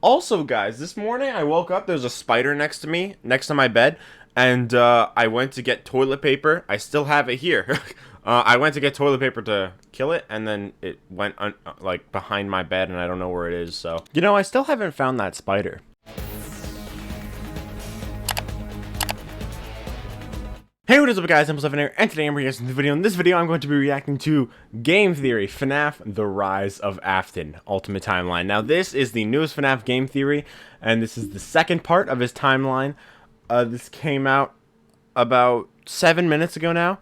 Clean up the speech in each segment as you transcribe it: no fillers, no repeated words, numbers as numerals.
Also, guys, this morning I woke up, there's a spider next to me, next to my bed, and I went to get toilet paper. I still have it here. I went to get toilet paper to kill it, and then it went, like, behind my bed, and I don't know where it is, so. You know, I still haven't found that spider. Hey, what is up, guys? ImpulseEvan here, and today I'm reacting to the video. In this video, I'm going to be reacting to Game Theory, FNAF: The Rise of Afton, Ultimate Timeline. Now, this is the newest FNAF Game Theory, and this is the second part of his timeline. This came out about 7 minutes ago now,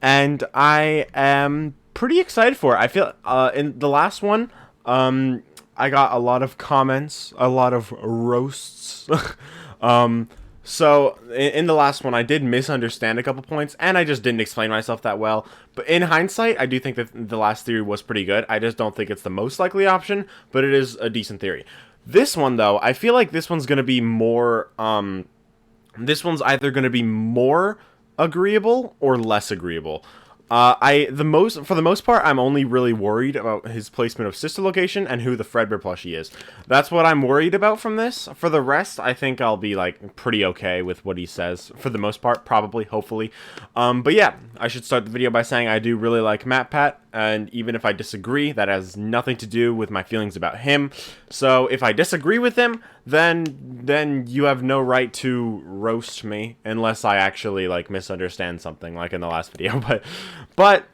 and I am pretty excited for it. I feel, in the last one, I got a lot of comments, a lot of roasts, So, in the last one, I did misunderstand a couple points, and I just didn't explain myself that well. But in hindsight, I do think that the last theory was pretty good. I just don't think it's the most likely option, but it is a decent theory. This one, though, I feel like this one's going to be more, this one's either going to be more agreeable or less agreeable. For the most part, I'm only really worried about his placement of sister location and who the Fredbear plushie is. That's what I'm worried about from this. For the rest, I think I'll be, like, pretty okay with what he says. For the most part, probably, hopefully. But yeah, I should start the video by saying I do really like MatPat, and even if I disagree, that has nothing to do with my feelings about him. So, if I disagree with him, then you have no right to roast me, unless I actually, like, misunderstand something, like in the last video, But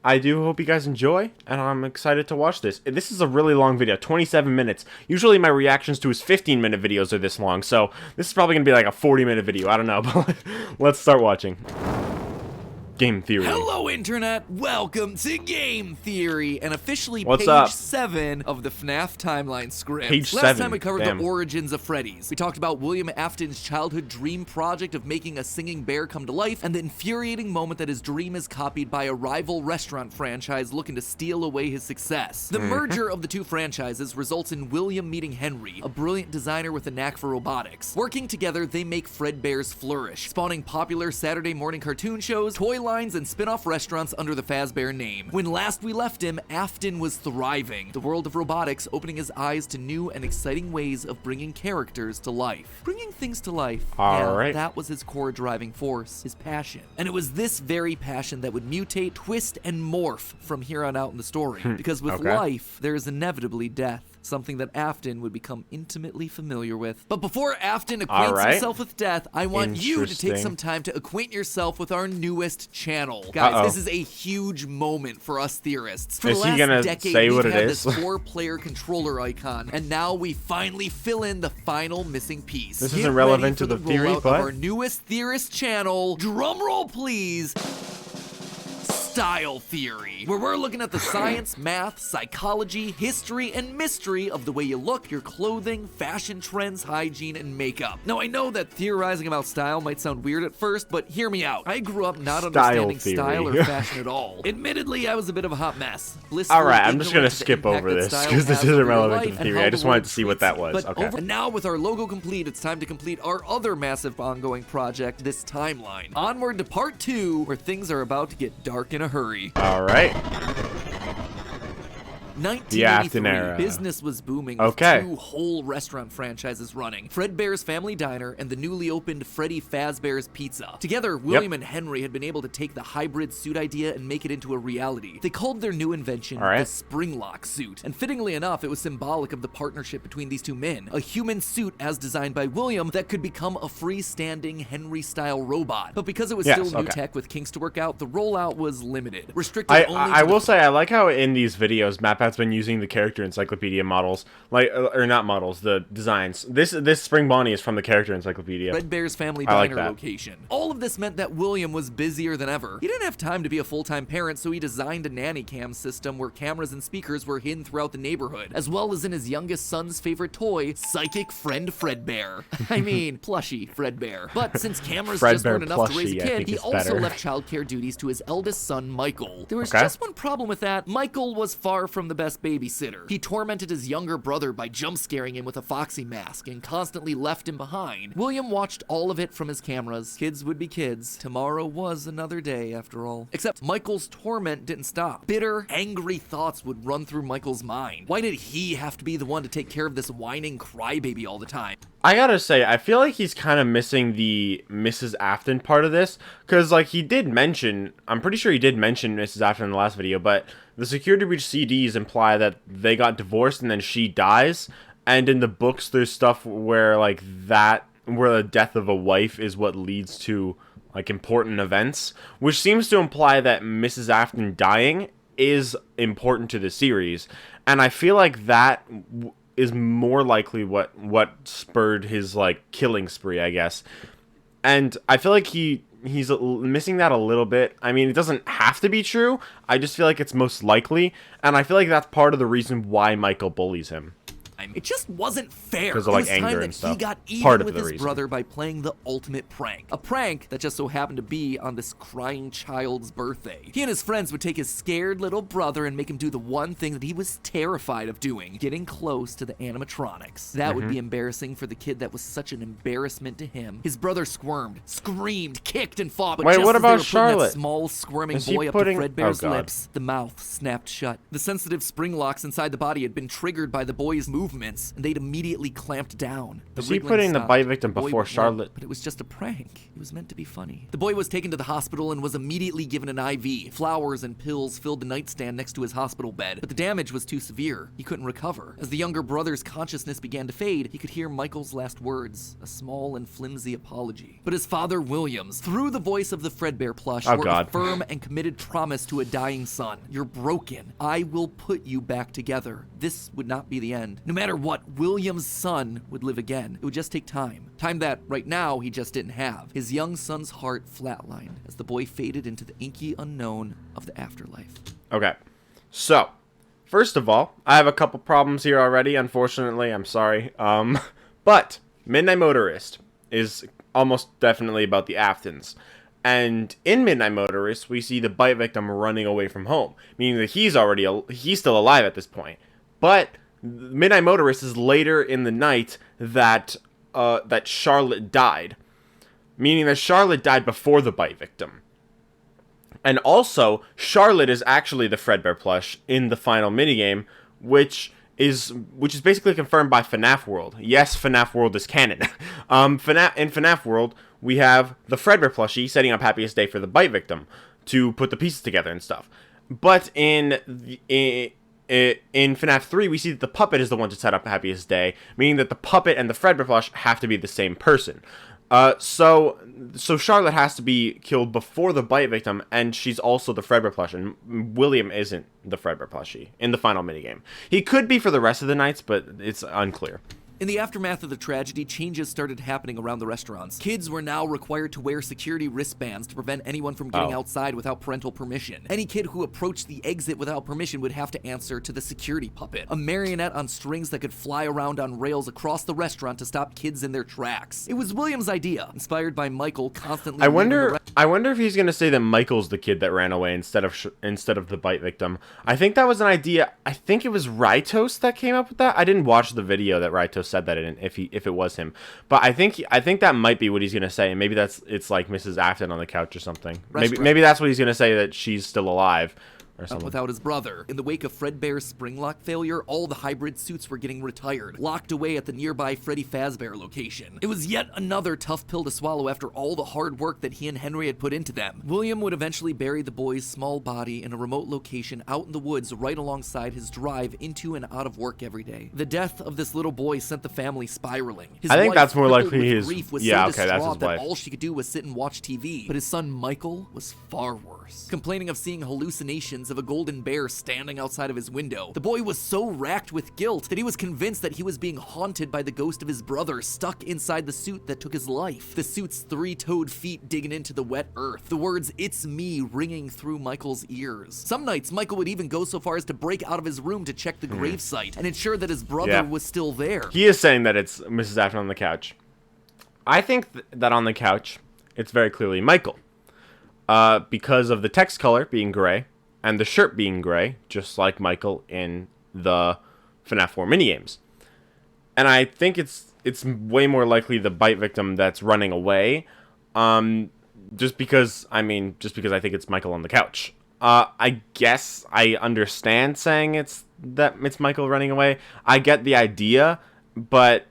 I do hope you guys enjoy, and I'm excited to watch this. This is a really long video, 27 minutes. Usually my reactions to his 15-minute videos are this long, so this is probably going to be like a 40-minute video. I don't know, but let's start watching. Game Theory. Hello, Internet! Welcome to Game Theory, and officially What's page up? 7 of the FNAF timeline script. Page Last 7, time we covered damn. the origins of Freddy's. We talked about William Afton's childhood dream project of making a singing bear come to life, and the infuriating moment that his dream is copied by a rival restaurant franchise looking to steal away his success. The merger of the two franchises results in William meeting Henry, a brilliant designer with a knack for robotics. Working together, they make Fredbears flourish, spawning popular Saturday morning cartoon shows, toy lines, and spin-off restaurants under the Fazbear name. When last we left him, Afton was thriving, the world of robotics opening his eyes to new and exciting ways of bringing characters to life. Bringing things to life, Alright. that was his core driving force, his passion. And it was this very passion that would mutate, twist, and morph from here on out in the story. Because with Okay. life, there is inevitably death. Something that Afton would become intimately familiar with. But before Afton acquaints Alright. himself with death, I want you to take Interesting. some time to acquaint yourself with our newest channel. Guys, this is a huge moment for us theorists. For Is the he last gonna decade, say we've what it had is? this 4-player controller icon, and now we finally fill in the final missing piece. This Get isn't relevant ready to for the theory, rollout but- of our newest theorist channel. Drumroll, please. Style Theory, where we're looking at the science, math, psychology, history, and mystery of the way you look, your clothing, fashion trends, hygiene, and makeup. Now, I know that theorizing about style might sound weird at first, but hear me out. I grew up not understanding theory. style or fashion at all. Admittedly, I was a bit of a hot mess. Blissfully Alright, I'm just gonna ignorant to the skip impact over that this, style 'cause this has isn't on your relevant to life the and theory. how I just the wanted world to see what treats that you. was. But Okay. And now, with our logo complete, it's time to complete our other massive ongoing project, this timeline. Onward to part 2, where things are about to get dark in a hurry. Alright. 1983, Afton era. business was booming with Okay. 2 whole restaurant franchises running. Fredbear's Family Diner and the newly opened Freddy Fazbear's Pizza. Together, William and Henry had been able to take the hybrid suit idea and make it into a reality. They called their new invention the Springlock suit. And fittingly enough, it was symbolic of the partnership between these two men. A human suit as designed by William that could become a freestanding Henry-style robot. But because it was still new tech with kinks to work out, the rollout was limited. Restricted only I to will say, I like how in these videos, MatPat's been using the character encyclopedia models, like, or not models, the designs. This Spring Bonnie is from the character encyclopedia. Fredbear's Family I like Diner that. location. All of this meant that William was busier than ever. He didn't have time to be a full-time parent, so he designed a nanny cam system where cameras and speakers were hidden throughout the neighborhood, as well as in his youngest son's favorite toy, Psychic Friend Fredbear. I mean, plushy Fredbear. But since cameras just weren't enough to raise a plushie, I kid, think he is also better. left childcare duties to his eldest son, Michael. There was Okay. just one problem with that. Michael was far from the the best babysitter. He tormented his younger brother by jump scaring him with a Foxy mask and constantly left him behind. William watched all of it from his cameras. Kids would be kids. Tomorrow was another day, after all. Except Michael's torment didn't stop. Bitter, angry thoughts would run through Michael's mind. Why did he have to be the one to take care of this whining crybaby all the time? I gotta say, I feel like he's kind of missing the Mrs. Afton part of this, because, like, he did mention, I'm pretty sure he did mention Mrs. Afton in the last video, but the security breach CDs imply that they got divorced and then she dies, and in the books there's stuff where, like, where the death of a wife is what leads to, like, important events, which seems to imply that Mrs. Afton dying is important to the series, and I feel like that is more likely what spurred his, like, killing spree, I guess. And I feel like he's missing that a little bit. I mean, it doesn't have to be true. I just feel like it's most likely, and I feel like that's part of the reason why Michael bullies him. It just wasn't fair. Because of, like, anger and stuff. He got even with his brother by playing the ultimate prank. A prank that just so happened to be on this crying child's birthday. He and his friends would take his scared little brother and make him do the one thing that he was terrified of doing, getting close to the animatronics. That would be embarrassing for the kid that was such an embarrassment to him. His brother squirmed, screamed, kicked, and fought, but wait, just what as about they were Charlotte? That small squirming boy up to Fredbear's oh, lips, the mouth snapped shut. The sensitive spring locks inside the body had been triggered by the boy's movements, and they'd immediately clamped down. Was he putting the bite victim before Charlotte? But it was just a prank. It was meant to be funny. The boy was taken to the hospital and was immediately given an IV. Flowers and pills filled the nightstand next to his hospital bed, but the damage was too severe. He couldn't recover. As the younger brother's consciousness began to fade, he could hear Michael's last words, a small and flimsy apology. But his father, Williams, through the voice of the Fredbear plush, wrote a firm and committed promise to a dying son. You're broken. I will put you back together. This would not be the end. No matter what, William's son would live again. It would just take time. Time that, right now, he just didn't have. His young son's heart flatlined as the boy faded into the inky unknown of the afterlife. Okay. So, first of all, I have a couple problems here already, unfortunately. I'm sorry. But Midnight Motorist is almost definitely about the Aftons. And in Midnight Motorist, we see the bite victim running away from home, meaning that he's still alive at this point. But Midnight Motorist is later in the night that Charlotte died, meaning that Charlotte died before the bite victim. And also, Charlotte is actually the Fredbear plush in the final minigame, which is basically confirmed by FNAF World. Yes, FNAF World is canon. In FNAF World, we have the Fredbear plushie setting up Happiest Day for the bite victim to put the pieces together and stuff. But in FNAF 3, we see that the puppet is the one to set up Happiest Day, meaning that the puppet and the Fredbear plush have to be the same person. So Charlotte has to be killed before the bite victim, and she's also the Fredbear plush, and William isn't the Fredbear plushie in the final minigame. He could be for the rest of the nights, but it's unclear. In the aftermath of the tragedy, changes started happening around the restaurants. Kids were now required to wear security wristbands to prevent anyone from getting outside without parental permission. Any kid who approached the exit without permission would have to answer to the security puppet, a marionette on strings that could fly around on rails across the restaurant to stop kids in their tracks. It was William's idea, inspired by Michael constantly. I wonder if he's gonna say that Michael's the kid that ran away instead of the bite victim. I think that was an idea. I think it was Rytos that came up with that. I didn't watch the video that Rytos said that in, if it was him, but I think that might be what he's gonna say, and maybe it's like Mrs. Afton on the couch or something. Maybe that's what he's gonna say, that she's still alive or something. Without his brother. In the wake of Fredbear's spring lock failure, all the hybrid suits were getting retired, locked away at the nearby Freddy Fazbear location. It was yet another tough pill to swallow after all the hard work that he and Henry had put into them. William would eventually bury the boy's small body in a remote location out in the woods right alongside his drive into and out of work every day. The death of this little boy sent the family spiraling. I think that's more likely his grief was yeah, so okay, that's his distraught that wife. all she could do was sit and watch TV. But his son Michael was far worse, complaining of seeing hallucinations of a golden bear standing outside of his window. The boy was so racked with guilt that he was convinced that he was being haunted by the ghost of his brother stuck inside the suit that took his life. The suit's three-toed feet digging into the wet earth. The words, "It's me," ringing through Michael's ears. Some nights, Michael would even go so far as to break out of his room to check the gravesite and ensure that his brother was still there. He is saying that it's Mrs. Afton on the couch. I think that on the couch, it's very clearly Michael. Because of the text color being gray, and the shirt being gray, just like Michael in the FNAF 4 minigames. And I think it's way more likely the bite victim that's running away, just because I think it's Michael on the couch. I guess I understand saying it's Michael running away. I get the idea, but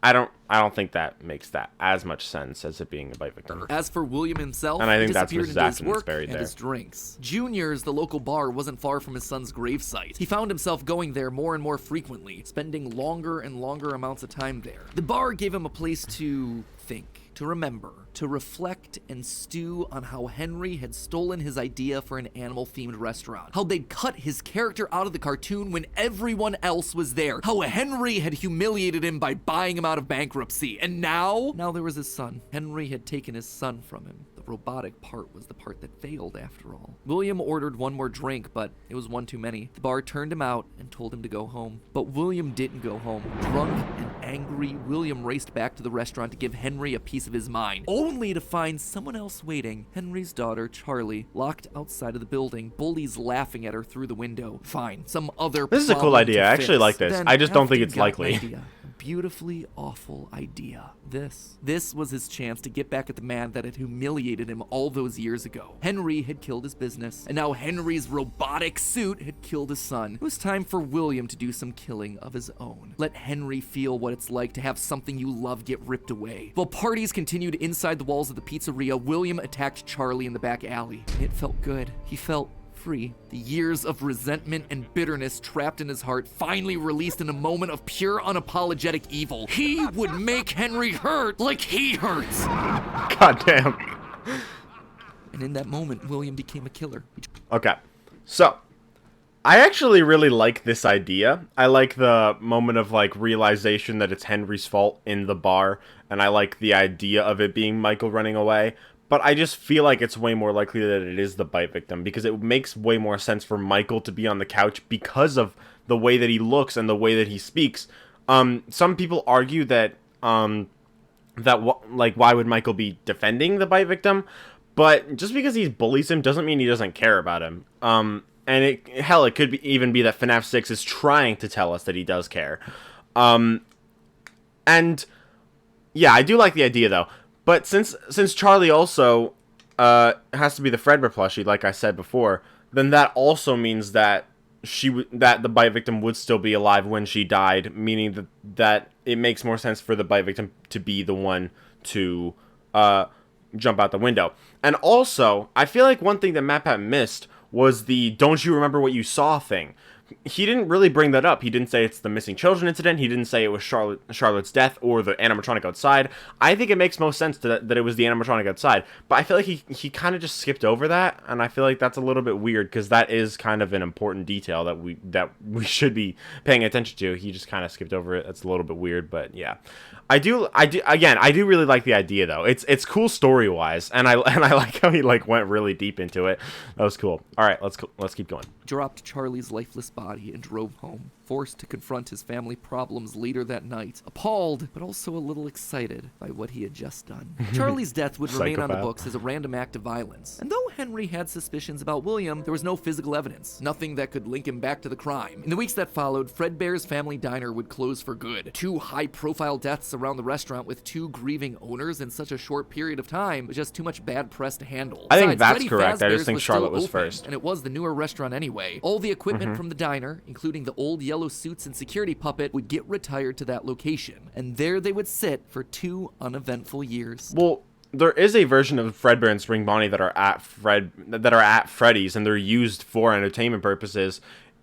I don't think that makes that as much sense as it being a bite victim. As for William himself, and I think he that's disappeared Mrs. into his Afton that's work buried and there. his drinks. Junior's, the local bar, wasn't far from his son's gravesite. He found himself going there more and more frequently, spending longer and longer amounts of time there. The bar gave him a place to think, to remember, to reflect and stew on how Henry had stolen his idea for an animal-themed restaurant. How they'd cut his character out of the cartoon when everyone else was there. How Henry had humiliated him by buying him out of bankruptcy. And now there was his son. Henry had taken his son from him. The robotic part was the part that failed after all. William ordered one more drink, but it was one too many. The bar turned him out and told him to go home. But William didn't go home. Drunk and angry, William raced back to the restaurant to give Henry a piece of his mind, only to find someone else waiting. Henry's daughter, Charlie, locked outside of the building, bullies laughing at her through the window. Fine, some other This is a cool idea. I actually like this. Then I just don't think Afton it's got an likely. idea. A beautifully awful idea. This was his chance to get back at the man that had humiliated him all those years ago. Henry had killed his business, and now Henry's robotic suit had killed his son. It was time for William to do some killing of his own. Let Henry feel what it's like to have something you love get ripped away. While parties continued inside the walls of the pizzeria, William attacked Charlie in the back alley. It felt good. He felt free. The years of resentment and bitterness trapped in his heart finally released in a moment of pure unapologetic evil. He would make Henry hurt like he hurts. God damn. And in that moment, William became a killer. Okay, so I actually really like this idea. I like the moment of like realization that it's Henry's fault in the bar, and I like the idea of it being Michael running away. But I just feel like it's way more likely that it is the bite victim, because it makes way more sense for Michael to be on the couch because of the way that he looks and the way that he speaks. Some people argue that why would Michael be defending the bite victim? But just because he bullies him doesn't mean he doesn't care about him. And it could even be that FNAF 6 is trying to tell us that he does care. And yeah, I do like the idea though. But since Charlie also has to be the Fredbear plushie, like I said before, then that also means that that the bite victim would still be alive when she died, meaning that it makes more sense for the bite victim to be the one to jump out the window. And also, I feel like one thing that MatPat missed was the "don't you remember what you saw" thing. He didn't really bring that up. He didn't say it's the missing children incident. He didn't say it was Charlotte's death or the animatronic outside. I think it makes most sense that it was the animatronic outside. But I feel like he kind of just skipped over that, and I feel like that's a little bit weird because that is kind of an important detail that we should be paying attention to. He just kind of skipped over it. That's a little bit weird, but yeah. I do really like the idea though. It's cool story wise, and I like how he like went really deep into it. That was cool. All right, let's keep going. Dropped Charlie's lifeless body and drove home, forced to confront his family problems later that night, appalled but also a little excited by what he had just done. Charlie's death would remain on the books as a random act of violence, and though Henry had suspicions about William, there was no physical evidence, nothing that could link him back to the crime. In the weeks that followed, Fredbear's family diner would close for good. 2 high-profile deaths around the restaurant with 2 grieving owners in such a short period of time was just too much bad press to handle. I think that's Freddy correct. I just Fazbear's think still Charlotte was open, first. and it was the newer restaurant anyway. All the equipment from the diner, including the old yellow suits and security puppet, would get retired to that location, and there they would sit for 2 uneventful years. Well, there is a version of Fredbear and Spring Bonnie that are at Freddy's, and they're used for entertainment purposes.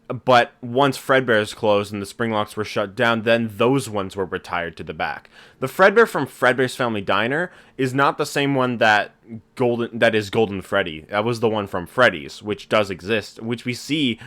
But once Fredbear's closed and the Springlocks were shut down, then those ones were retired to the back. The Fredbear from Fredbear's Family Diner is not the same one that is Golden Freddy. That was the one from Freddy's, which does exist, which we see,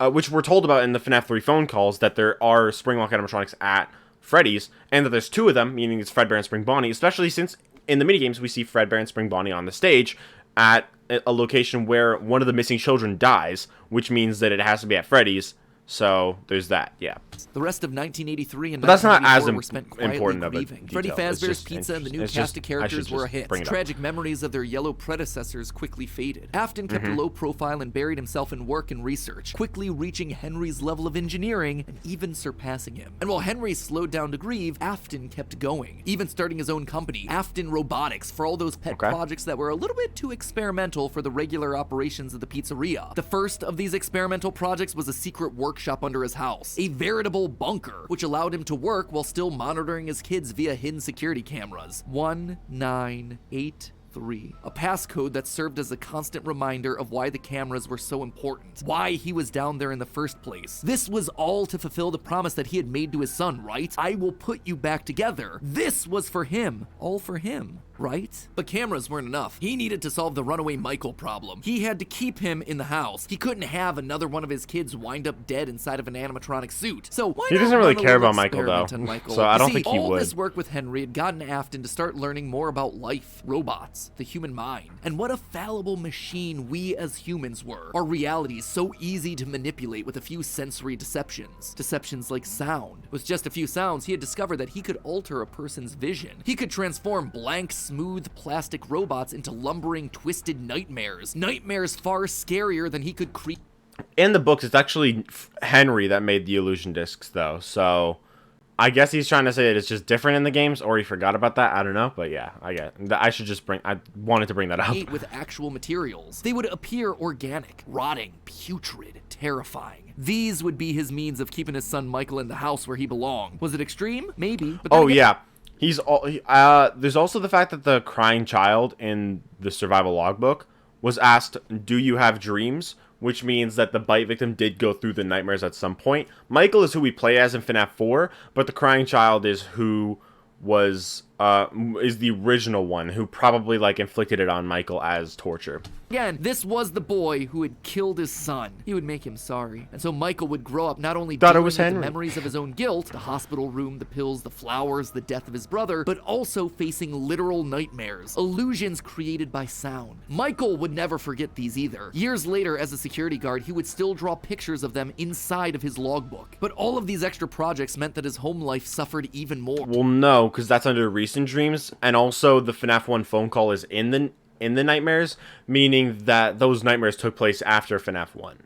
which we're told about in the FNAF 3 phone calls, that there are Springlock animatronics at Freddy's, and that there's 2 of them, meaning it's Fredbear and Spring Bonnie, especially since in the minigames we see Fredbear and Spring Bonnie on the stage at a location where one of the missing children dies, which means that it has to be at Freddy's. So there's that, yeah. The rest of 1983 and But that's not as 1984 were spent quietly important of a grieving. Freddy detail. It's Fazbear's just Pizza and the new it's cast just- of I characters should were a just hit. bring it up. Tragic memories of their yellow predecessors quickly faded. Afton kept a low profile and buried himself in work and research, quickly reaching Henry's level of engineering and even surpassing him. And while Henry slowed down to grieve, Afton kept going, even starting his own company, Afton Robotics, for all those pet projects that were a little bit too experimental for the regular operations of the pizzeria. The first of these experimental projects was a secret workshop under his house, a veritable bunker, which allowed him to work while still monitoring his kids via hidden security cameras. 1983. A passcode that served as a constant reminder of why the cameras were so important, why he was down there in the first place. This was all to fulfill the promise that he had made to his son, right? I will put you back together. This was for him, all for him. Right? But cameras weren't enough. He needed to solve the runaway Michael problem. He had to keep him in the house. He couldn't have another one of his kids wind up dead inside of an animatronic suit. So why He not doesn't really run a care little about Michael, though. experiment on Michael? So I don't You see, think he all would. this work with Henry had gotten Afton to start learning more about life, robots, the human mind, and what a fallible machine we as humans were. Our reality is so easy to manipulate with a few sensory deceptions. Deceptions like sound. With just a few sounds, he had discovered that he could alter a person's vision. He could transform blank, smooth, plastic robots into lumbering, twisted nightmares. Nightmares far scarier than he could create. In the books, it's actually Henry that made the illusion discs, though. So I guess he's trying to say that it's just different in the games, or he forgot about that. I don't know, but yeah, I wanted to bring that up. With actual materials. They would appear organic, rotting, putrid, terrifying. These would be his means of keeping his son Michael in the house where he belonged. Was it extreme? Maybe. But then again, Yeah. There's also the fact that the crying child in the survival logbook was asked, "Do you have dreams?" Which means that the bite victim did go through the nightmares at some point. Michael is who we play as in FNAF 4, but the crying child is who was is the original one who probably like inflicted it on Michael as torture. Again, this was the boy who had killed his son. He would make him sorry. And so Michael would grow up not only dealing with the memories of his own guilt, the hospital room, the pills, the flowers, the death of his brother, but also facing literal nightmares, illusions created by sound. Michael would never forget these either. Years later, as a security guard, he would still draw pictures of them inside of his logbook. But all of these extra projects meant that his home life suffered even more. Well, no, because that's under recent dreams, and also the FNAF 1 phone call is in the nightmares, meaning that those nightmares took place after FNAF 1.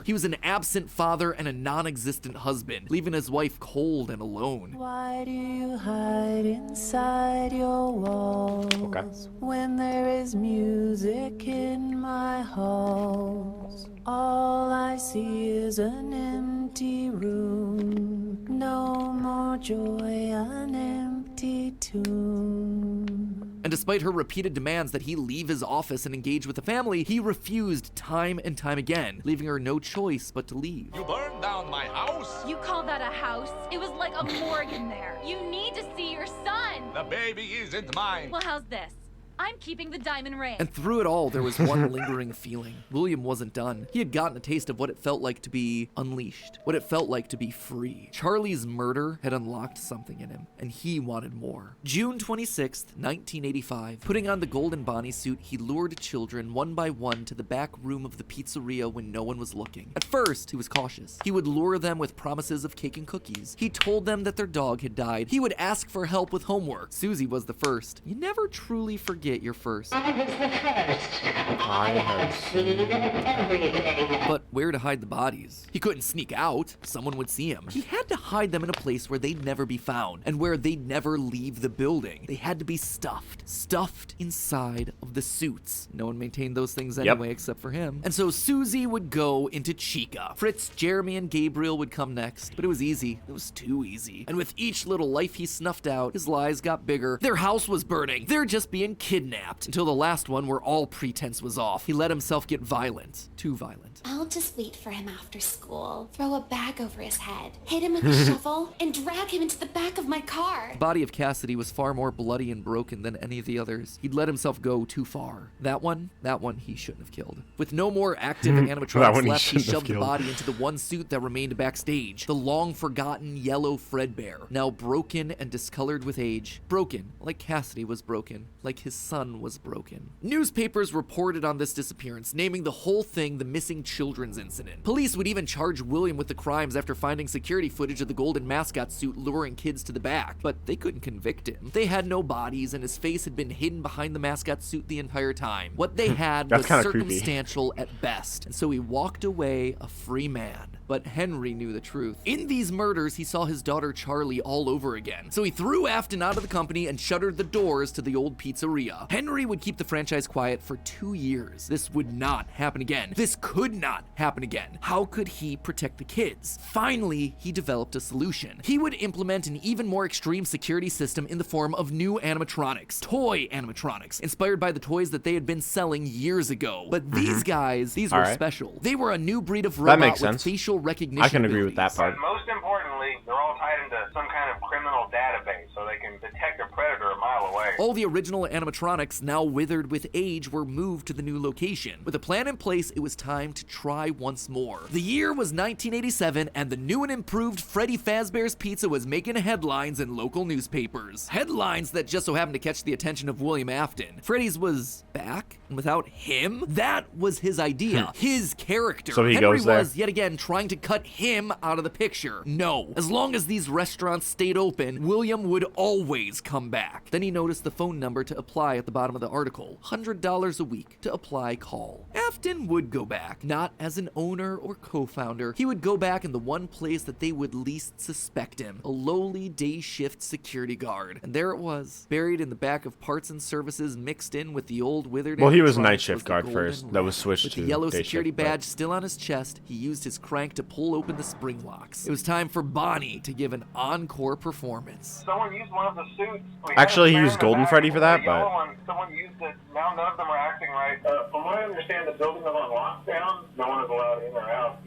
He was an absent father and a non-existent husband, leaving his wife cold and alone. Why do you hide inside your walls when there is music in my halls? All I see is an empty room, no more joy, an empty tomb. And despite her repeated demands that he leave his office and engage with the family, he refused time and time again, leaving her no choice but to leave. You burned down my house? You call that a house? It was like a morgue in there. You need to see your son. The baby isn't mine. Well, how's this? I'm keeping the diamond ring. And through it all, there was one lingering feeling. William wasn't done. He had gotten a taste of what it felt like to be unleashed, what it felt like to be free. Charlie's murder had unlocked something in him, and he wanted more. June 26th, 1985. Putting on the golden Bonnie suit, he lured children one by one to the back room of the pizzeria when no one was looking. At first, he was cautious. He would lure them with promises of cake and cookies. He told them that their dog had died. He would ask for help with homework. Susie was the first. You never truly forget your first. I was the first. I have seen everything. But where to hide the bodies? He couldn't sneak out. Someone would see him. He had to hide them in a place where they'd never be found and where they'd never leave the building. They had to be stuffed inside of the suits. No one maintained those things anyway except for him. And so Susie would go into Chica. Fritz, Jeremy, and Gabriel would come next. But it was easy. It was too easy. And with each little life he snuffed out, his lies got bigger. Their house was burning. They're just being kidnapped. Until the last one where all pretense was off. He let himself get violent. Too violent. I'll just wait for him after school, throw a bag over his head, hit him with a shovel, and drag him into the back of my car. The body of Cassidy was far more bloody and broken than any of the others. He'd let himself go too far. That one he shouldn't have killed. With no more active animatronics left, he shoved the body into the one suit that remained backstage. The long-forgotten yellow Fredbear, now broken and discolored with age. Broken, like Cassidy was broken, like his sun was broken. Newspapers reported on this disappearance, naming the whole thing the missing children's incident. Police would even charge William with the crimes after finding security footage of the golden mascot suit luring kids to the back, but they couldn't convict him. They had no bodies, and his face had been hidden behind the mascot suit the entire time. What they had was circumstantial at best, and so he walked away a free man. But Henry knew the truth. In these murders, he saw his daughter Charlie all over again. So he threw Afton out of the company and shuttered the doors to the old pizzeria. Henry would keep the franchise quiet for 2 years. This would not happen again. This could not happen again. How could he protect the kids? Finally, he developed a solution. He would implement an even more extreme security system in the form of new animatronics. Toy animatronics, inspired by the toys that they had been selling years ago. But these guys, these were special. They were a new breed of robot with facial recognition. I can agree with that part. But most importantly, they're all tied into some kind of criminal database, so they can detect a predator a mile away. All the original animatronics, now withered with age, were moved to the new location. With a plan in place, it was time to try once more. The year was 1987, and the new and improved Freddy Fazbear's Pizza was making headlines in local newspapers. Headlines that just so happened to catch the attention of William Afton. Freddy's was back, and without him, that was his idea, his character. So he Henry goes there. was, yet again, trying to cut him out of the picture. No. As long as these restaurants stayed open, William would always come back. Then he noticed the phone number to apply at the bottom of the article. $100 a week to apply, call. Afton would go back, not as an owner or co-founder. He would go back in the one place that they would least suspect him, a lowly day shift security guard. And there it was, buried in the back of parts and services mixed in with the old withered. Well, he was night shift guard first. That was switched with to the yellow day security shift, badge still on his chest, he used his crank to pull open the spring locks. It was time for Bonnie to give an encore performance. Someone used one of the suits. Actually, he used Golden Freddy for that, but someone used it. Now none of them are acting right. From what I understand, the building is on lockdown. No one is allowed in or out,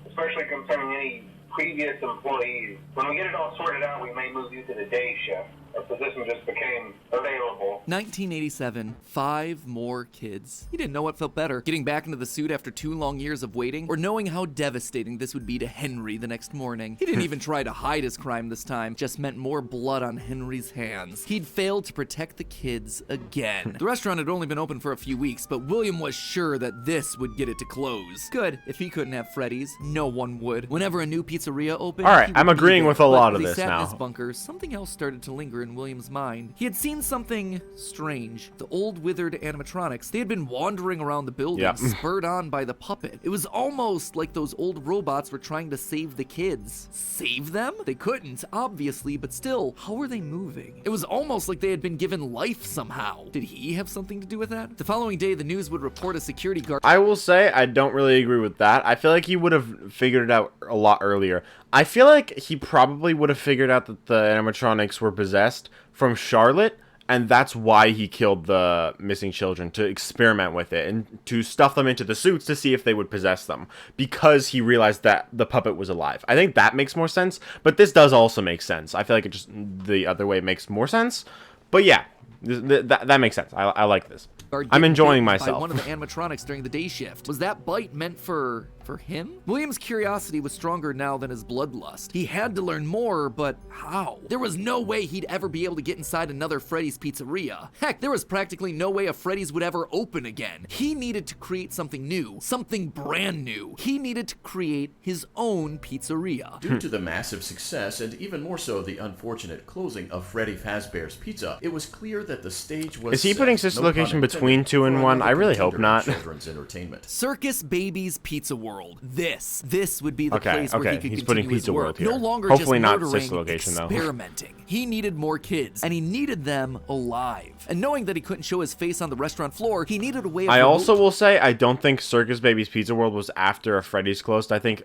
especially concerning any previous employees. When we get it all sorted out, we may move you to the day shift. A position just became available. 1987, 5 more kids. He didn't know what felt better, getting back into the suit after 2 long years of waiting, or knowing how devastating this would be to Henry the next morning. He didn't even try to hide his crime this time, just meant more blood on Henry's hands. He'd failed to protect the kids again. The restaurant had only been open for a few weeks, but William was sure that this would get it to close. Good, if he couldn't have Freddy's, no one would. Whenever a new pizzeria opened, all right, I'm agreeing with a lot of this now. now. In his bunker, something else started to linger in William's mind. He had seen something strange. The old withered animatronics, they had been wandering around the building, spurred on by the puppet. It was almost like those old robots were trying to save the kids. Save them? They couldn't, obviously, but still, how were they moving? It was almost like they had been given life somehow. Did he have something to do with that? The following day, the news would report a security guard. I will say I don't really agree with that. I feel like he would have figured it out a lot earlier. I feel like he probably would have figured out that the animatronics were possessed from Charlotte, and that's why he killed the missing children, to experiment with it and to stuff them into the suits to see if they would possess them, because he realized that the puppet was alive. I think that makes more sense, but this does also make sense. I feel like it just the other way makes more sense, but yeah, that makes sense. I like this. I'm enjoying myself. By one of the animatronics during the day shift. Was that bite meant for him? William's curiosity was stronger now than his bloodlust. He had to learn more, but how? There was no way he'd ever be able to get inside another Freddy's pizzeria. Heck, there was practically no way a Freddy's would ever open again. He needed to create something new, something brand new. He needed to create his own pizzeria. Due to the massive success, and even more so the unfortunate closing of Freddy Fazbear's Pizza, it was clear that the stage was Is he putting sister location between 2 and 1? I really hope not. Children's entertainment. Circus Baby's Pizza World. This would be the place where he could he's continue putting his Pizza work. World here. No longer Hopefully just not murdering, sister location, though. experimenting. He needed more kids, and he needed them alive. And knowing that he couldn't show his face on the restaurant floor, he needed a way of I also will say I don't think Circus Baby's Pizza World was after a Freddy's closed. I think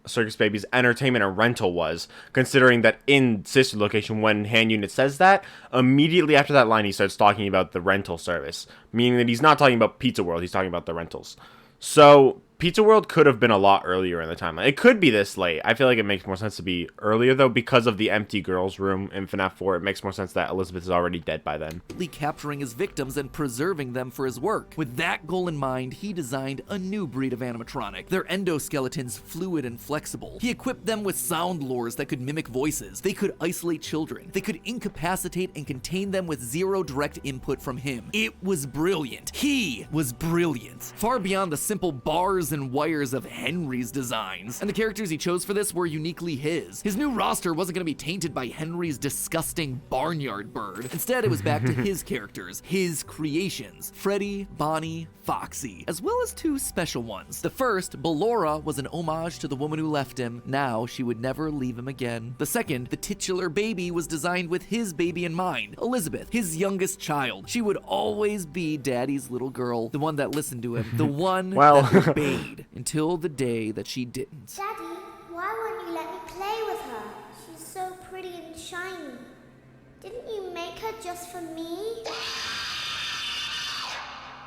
Circus Baby's entertainment and rental was, considering that in sister location, when Hand Unit says that, immediately after that line he starts talking about the rental service, meaning that he's not talking about Pizza World, he's talking about the rentals. So Pizza World could have been a lot earlier in the timeline. It could be this late. I feel like it makes more sense to be earlier, though, because of the empty girls' room in FNAF 4. It makes more sense that Elizabeth is already dead by then. Capturing his victims and preserving them for his work. With that goal in mind, he designed a new breed of animatronic. Their endoskeletons fluid and flexible. He equipped them with sound lures that could mimic voices. They could isolate children. They could incapacitate and contain them with zero direct input from him. It was brilliant. He was brilliant. Far beyond the simple bars and wires of Henry's designs. And the characters he chose for this were uniquely his. His new roster wasn't going to be tainted by Henry's disgusting barnyard bird. Instead, it was back to his characters, his creations, Freddy, Bonnie, Foxy, as well as two special ones. The first, Ballora, was an homage to the woman who left him. Now she would never leave him again. The second, the titular baby, was designed with his baby in mind, Elizabeth, his youngest child. She would always be Daddy's little girl, the one that listened to him, the one that obeyed, until the day that she didn't. Daddy, why won't you let me play with her? She's so pretty and shiny. Didn't you make her just for me?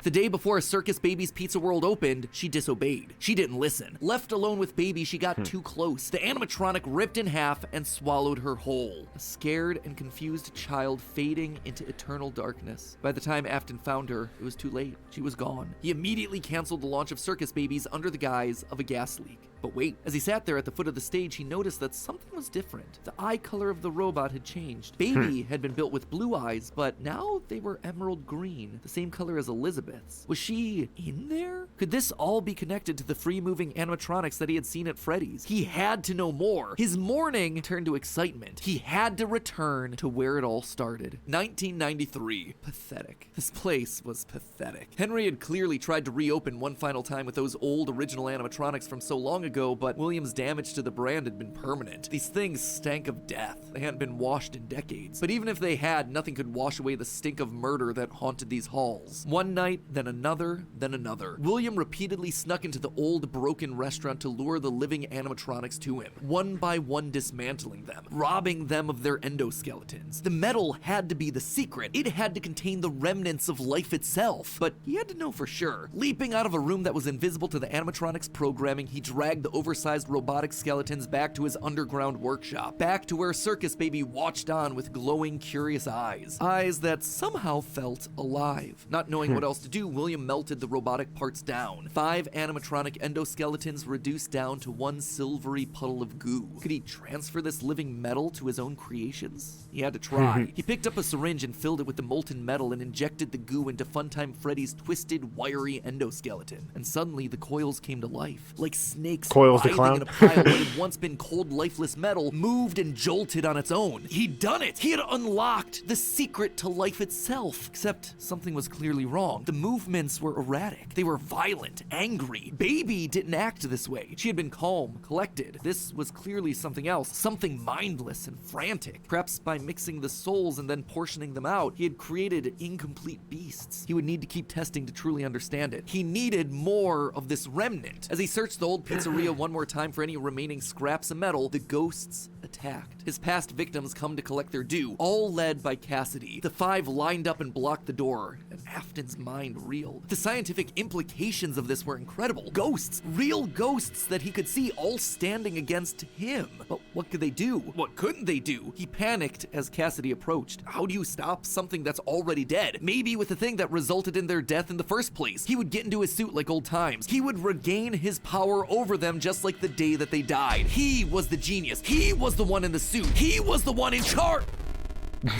The day before Circus Baby's Pizza World opened, she disobeyed. She didn't listen. Left alone with Baby, she got too close. The animatronic ripped in half and swallowed her whole. A scared and confused child fading into eternal darkness. By the time Afton found her, it was too late. She was gone. He immediately canceled the launch of Circus Babies under the guise of a gas leak. But wait, as he sat there at the foot of the stage, he noticed that something was different. The eye color of the robot had changed. Baby had been built with blue eyes, but now they were emerald green, the same color as Elizabeth's. Was she in there? Could this all be connected to the free-moving animatronics that he had seen at Freddy's? He had to know more. His mourning turned to excitement. He had to return to where it all started. 1993. Pathetic. This place was pathetic. Henry had clearly tried to reopen one final time with those old original animatronics from so long ago, but William's damage to the brand had been permanent. These things stank of death. They hadn't been washed in decades. But even if they had, nothing could wash away the stink of murder that haunted these halls. One night, then another, then another. William repeatedly snuck into the old broken restaurant to lure the living animatronics to him, one by one dismantling them, robbing them of their endoskeletons. The metal had to be the secret. It had to contain the remnants of life itself. But he had to know for sure. Leaping out of a room that was invisible to the animatronics programming, he dragged the oversized robotic skeletons back to his underground workshop, back to where Circus Baby watched on with glowing, curious eyes. Eyes that somehow felt alive. Not knowing what else to do, William melted the robotic parts down. 5 animatronic endoskeletons reduced down to one silvery puddle of goo. Could he transfer this living metal to his own creations? He had to try. He picked up a syringe and filled it with the molten metal and injected the goo into Funtime Freddy's twisted, wiry endoskeleton. And suddenly the coils came to life. Like snakes Coils the writhing clown. in a pile what had once been cold, lifeless metal, moved and jolted on its own. He'd done it! He had unlocked the secret to life itself. Except something was clearly wrong. The movements were erratic. They were violent, angry. Baby didn't act this way. She had been calm, collected. This was clearly something else. Something mindless and frantic. Perhaps by mixing the souls and then portioning them out, he had created incomplete beasts. He would need to keep testing to truly understand it. He needed more of this remnant. As he searched the old pizzeria one more time for any remaining scraps of metal, the ghosts attacked. His past victims come to collect their due, all led by Cassidy. The 5 lined up and blocked the door, and Afton's mind reeled. The scientific implications of this were incredible. Ghosts, real ghosts that he could see, all standing against him. But what could they do? What couldn't they do? He panicked as Cassidy approached. How do you stop something that's already dead? Maybe with the thing that resulted in their death in the first place. He would get into his suit like old times. He would regain his power over them just like the day that they died. He was the genius. He was the one in the suit. He was the one in charge.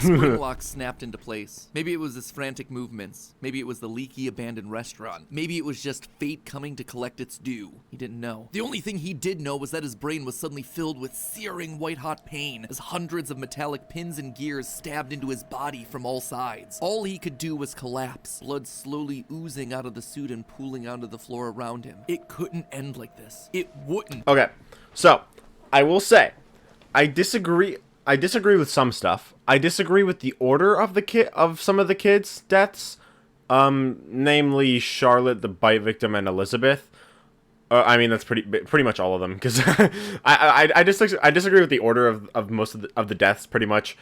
Spring lock snapped into place. Maybe it was his frantic movements. Maybe it was the leaky abandoned restaurant. Maybe it was just fate coming to collect its due. He didn't know. The only thing he did know was that his brain was suddenly filled with searing white-hot pain as hundreds of metallic pins and gears stabbed into his body from all sides. All he could do was collapse, blood slowly oozing out of the suit and pooling onto the floor around him. It couldn't end like this. It wouldn't. Okay, so I will say, I disagree with some stuff. I disagree with the order of some of the kids' deaths, namely Charlotte, the bite victim, and Elizabeth. I mean, that's pretty much all of them, because I disagree with the order of most of the deaths, pretty much.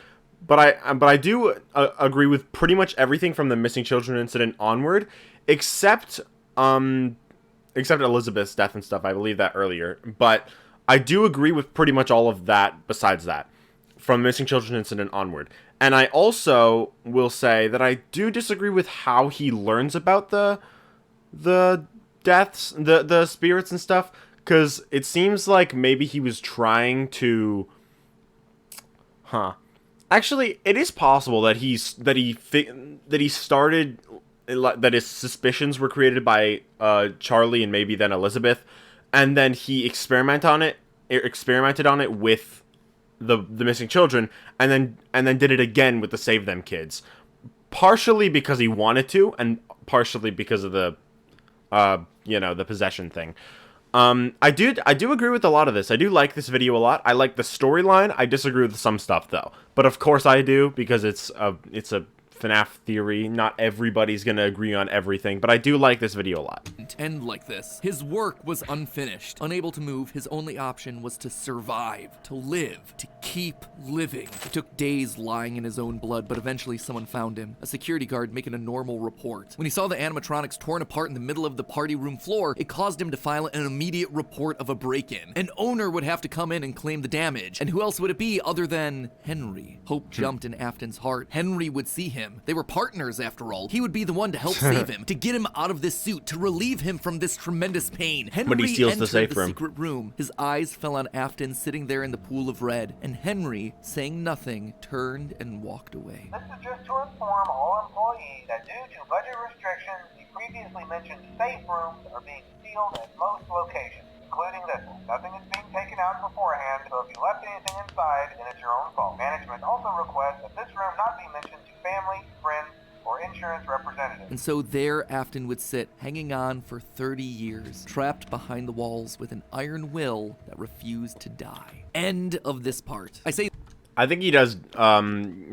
But I do agree with pretty much everything from the missing children incident onward, except except Elizabeth's death and stuff. I believe that earlier. But I do agree with pretty much all of that besides that, from the missing children incident onward. And I also will say that I do disagree with how he learns about the deaths, the spirits and stuff, because it seems like maybe he was trying to... Actually, it is possible that he started, that his suspicions were created by Charlie and maybe then Elizabeth, and then he experimented on it with the missing children, and then did it again with the Save Them kids, partially because he wanted to, and partially because of the the possession thing. I do agree with a lot of this. I do like this video a lot. I like the storyline. I disagree with some stuff though. But of course I do, because it's a FNAF theory. Not everybody's gonna agree on everything, but I do like this video a lot. End like this. His work was unfinished. Unable to move, his only option was to survive, to live, to keep living. It took days lying in his own blood, but eventually someone found him. A security guard making a normal report. When he saw the animatronics torn apart in the middle of the party room floor, it caused him to file an immediate report of a break-in. An owner would have to come in and claim the damage, and who else would it be other than Henry? Hope jumped in Afton's heart. Henry would see him. They were partners after all. He would be the one to help save him, to get him out of this suit, to relieve him from this tremendous pain. Henry but he steals entered the safe room. Secret room. His eyes fell on Afton sitting there in the pool of red, and Henry, saying nothing, turned and walked away. This is just to inform all employees that due to budget restrictions, the previously mentioned safe rooms are being sealed at most locations, including this one. Nothing is being taken out beforehand, so if you left anything inside, then it's your own fault. Management also requests that this room not be mentioned to family, friends, or insurance representatives. And so there Afton would sit, hanging on for 30 years, trapped behind the walls with an iron will that refused to die. End of this part. I think he does.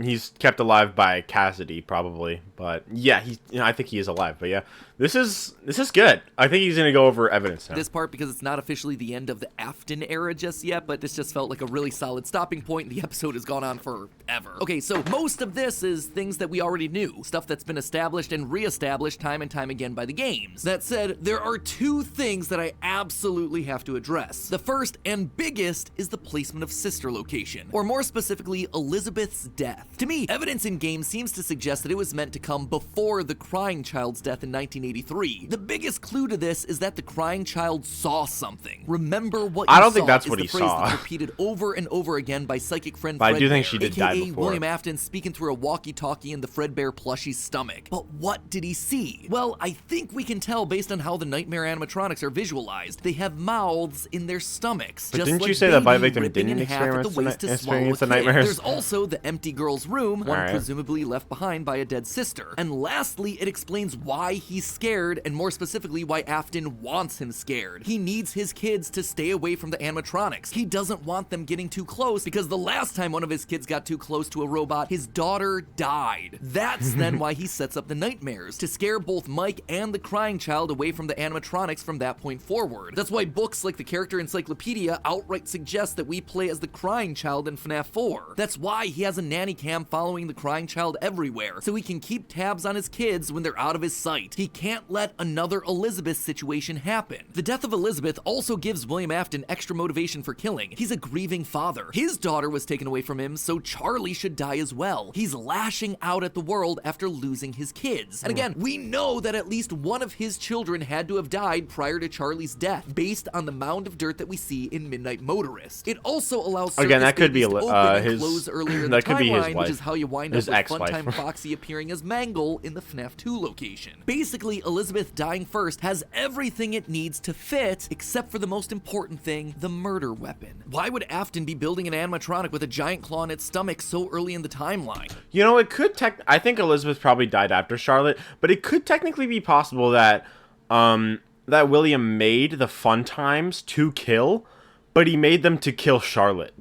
He's kept alive by Cassidy, probably. But yeah, I think he is alive. But yeah, this is good. I think he's gonna go over evidence now. This part, because it's not officially the end of the Afton era just yet, but this just felt like a really solid stopping point. The episode has gone on forever. Okay, so most of this is things that we already knew, stuff that's been established and reestablished time and time again by the games. That said, there are two things that I absolutely have to address. The first and biggest is the placement of sister location, or more specifically, Elizabeth's death. To me, evidence in game seems to suggest that it was meant to come before the crying child's death in 1983. The biggest clue to this is that the crying child saw something. Remember what you saw. I don't think that's what he is the phrase saw. that's repeated over and over again by psychic friend But Fredbear, I do think she did die aka before. William Afton speaking through a walkie-talkie in the Fredbear plushie's stomach. But what did he see? Well, I think we can tell based on how the nightmare animatronics are visualized. They have mouths in their stomachs. But just didn't like you say the Baby victim ripping didn't in half at the waist to swallow experience the a kid. nightmares? There's also the empty girl's room, one Alright. presumably left behind by a dead sister. And lastly, it explains why he's scared, and more specifically, why Afton wants him scared. He needs his kids to stay away from the animatronics. He doesn't want them getting too close, because the last time one of his kids got too close to a robot, his daughter died. That's then why he sets up the nightmares, to scare both Mike and the crying child away from the animatronics from that point forward. That's why books like the Character Encyclopedia outright suggest that we play as the crying child in FNAF 4. That's why he has a nanny cam following the crying child everywhere, so he can keep tabs on his kids when they're out of his sight. He can't let another Elizabeth situation happen. The death of Elizabeth also gives William Afton extra motivation for killing. He's a grieving father. His daughter was taken away from him, so Charlie should die as well. He's lashing out at the world after losing his kids. And again, we know that at least one of his children had to have died prior to Charlie's death, based on the mound of dirt that we see in Midnight Motorist. It also allows Circus Again, that could be Babies to open and his close earlier in that the could be his timeline, wife. which is how you wind up His with ex-wife. Funtime Foxy appearing as Mangle in the FNAF 2 location. Basically, Elizabeth dying first has everything it needs to fit, except for the most important thing, the murder weapon. Why would Afton be building an animatronic with a giant claw in its stomach so early in the timeline? You know, it could I think Elizabeth probably died after Charlotte, but it could technically be possible that that William made the Fun Times to kill, but he made them to kill Charlotte.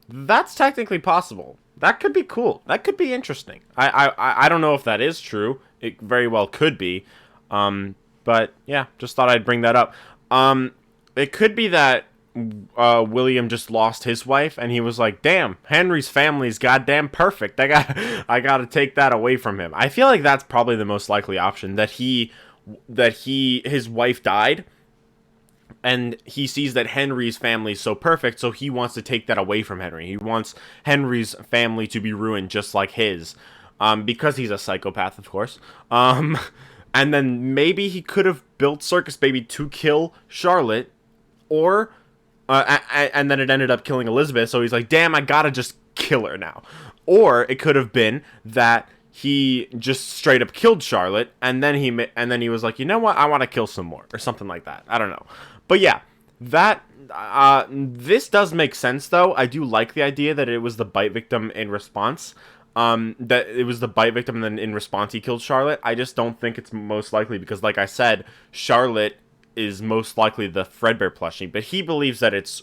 That's technically possible. That could be cool. That could be interesting. I don't know if that is true. It very well could be. But yeah, just thought I'd bring that up. It could be that William just lost his wife, and he was like, "Damn, Henry's family's goddamn perfect. I gotta take that away from him." I feel like that's probably the most likely option. That he his wife died, and he sees that Henry's family is so perfect, so he wants to take that away from Henry. He wants Henry's family to be ruined just like his, because he's a psychopath, of course. And then maybe he could have built Circus Baby to kill Charlotte, or and then it ended up killing Elizabeth, so he's like, damn, I gotta just kill her now. Or it could have been that he just straight up killed Charlotte, and then he was like, you know what, I want to kill some more, or something like that. I don't know. But yeah, this does make sense, though. I do like the idea that it was the bite victim in response. That it was the bite victim, and then in response he killed Charlotte. I just don't think it's most likely, because like I said, Charlotte is most likely the Fredbear plushie, but he believes that it's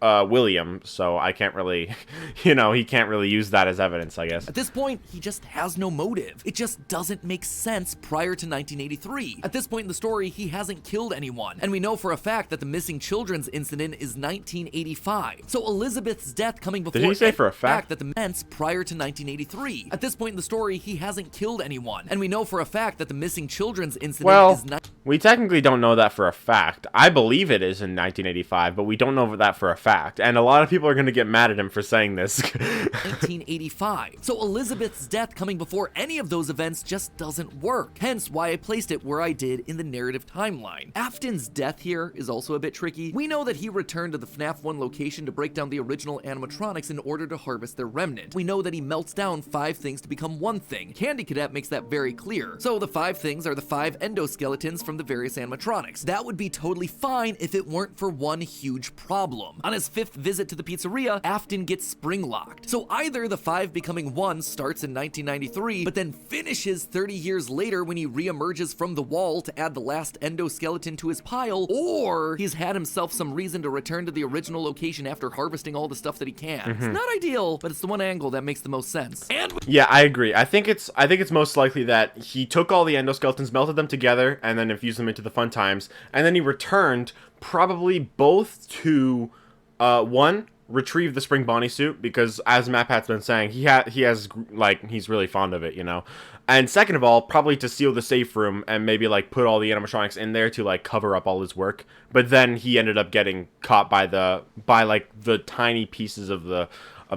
William, so I can't really, he can't really use that as evidence, I guess. At this point, he just has no motive. It just doesn't make sense prior to 1983. At this point in the story, he hasn't killed anyone, and we know for a fact that the missing children's incident is 1985. So Elizabeth's death coming before... Did he say for a fact? That the events prior to 1983. At this point in the story, he hasn't killed anyone, and we know for a fact that the missing children's incident is... We technically don't know that for a fact. I believe it is in 1985, but we don't know that for a fact. And a lot of people are going to get mad at him for saying this. 1985. So Elizabeth's death coming before any of those events just doesn't work. Hence why I placed it where I did in the narrative timeline. Afton's death here is also a bit tricky. We know that he returned to the FNAF 1 location to break down the original animatronics in order to harvest their remnant. We know that he melts down 5 things to become one thing. Candy Cadet makes that very clear. So the 5 things are the 5 endoskeletons from the various animatronics. That would be totally fine if it weren't for one huge problem. On his 5th visit to the pizzeria, Afton gets spring-locked. So either the 5 becoming 1 starts in 1993, but then finishes 30 years later when he re-emerges from the wall to add the last endoskeleton to his pile, or he's had himself some reason to return to the original location after harvesting all the stuff that he can. It's not ideal, but it's the one angle that makes the most sense. And yeah, I agree. I think it's most likely that he took all the endoskeletons, melted them together, and then infused them into the fun times, and then he returned probably both to one, retrieve the spring Bonnie suit, because as MatPat's been saying, he's really fond of it, And second of all, probably to seal the safe room and maybe put all the animatronics in there to cover up all his work. But then he ended up getting caught by the tiny pieces of the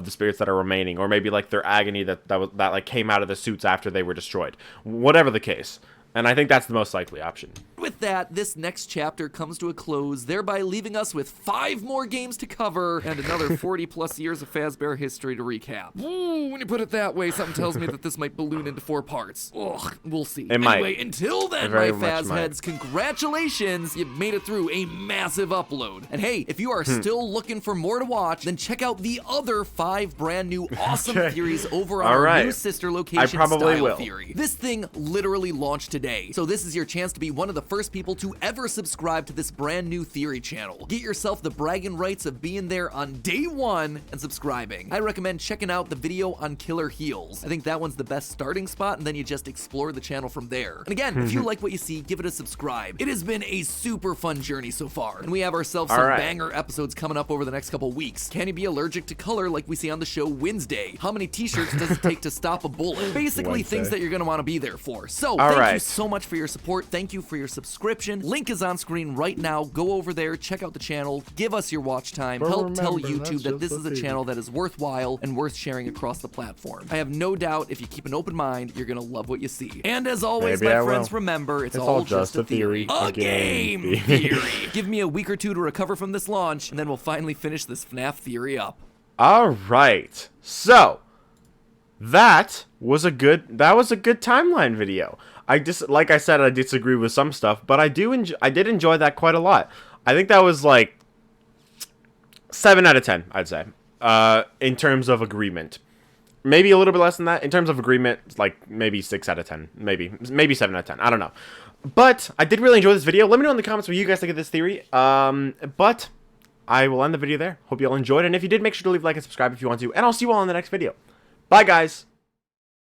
spirits that are remaining, or maybe their agony that came out of the suits after they were destroyed. Whatever the case. And I think that's the most likely option. With that, this next chapter comes to a close, thereby leaving us with 5 more games to cover and another 40 plus years of Fazbear history to recap. Ooh, when you put it that way, something tells me that this might balloon into 4 parts. Ugh, we'll see. Anyway, until then, my Fazheads, congratulations, you've made it through a massive upload. And hey, if you are still looking for more to watch, then check out the other 5 brand new awesome theories over on our new sister location, Style Theory. This thing literally launched today, so this is your chance to be one of the first people to ever subscribe to this brand new theory channel. Get yourself the bragging rights of being there on day 1 and subscribing. I recommend checking out the video on Killer Heels. I think that one's the best starting spot, and then you just explore the channel from there. And again, if you like what you see, give it a subscribe. It has been a super fun journey so far, and we have ourselves some banger episodes coming up over the next couple weeks. Can you be allergic to color like we see on the show Wednesday? How many t-shirts does it take to stop a bullet? Basically things that you're going to want to be there for. So thank you so much for your support. Thank you for your subscription. Link is on screen right now. Go over there, check out the channel, give us your watch time, help tell YouTube that this is a channel that is worthwhile and worth sharing across the platform. I have no doubt if you keep an open mind, you're gonna love what you see. And as always, my friends, remember, it's all just a theory. A game theory. Give me a week or 2 to recover from this launch, and then we'll finally finish this FNAF theory up. Alright, so that was a good timeline video. Like I said, I disagree with some stuff, but I did enjoy that quite a lot. I think that was 7 out of 10, I'd say, in terms of agreement. Maybe a little bit less than that. In terms of agreement, maybe 6 out of 10, maybe 7 out of 10, I don't know. But I did really enjoy this video. Let me know in the comments what you guys think of this theory. But I will end the video there. Hope you all enjoyed, and if you did, make sure to leave a like and subscribe if you want to, and I'll see you all in the next video. Bye, guys!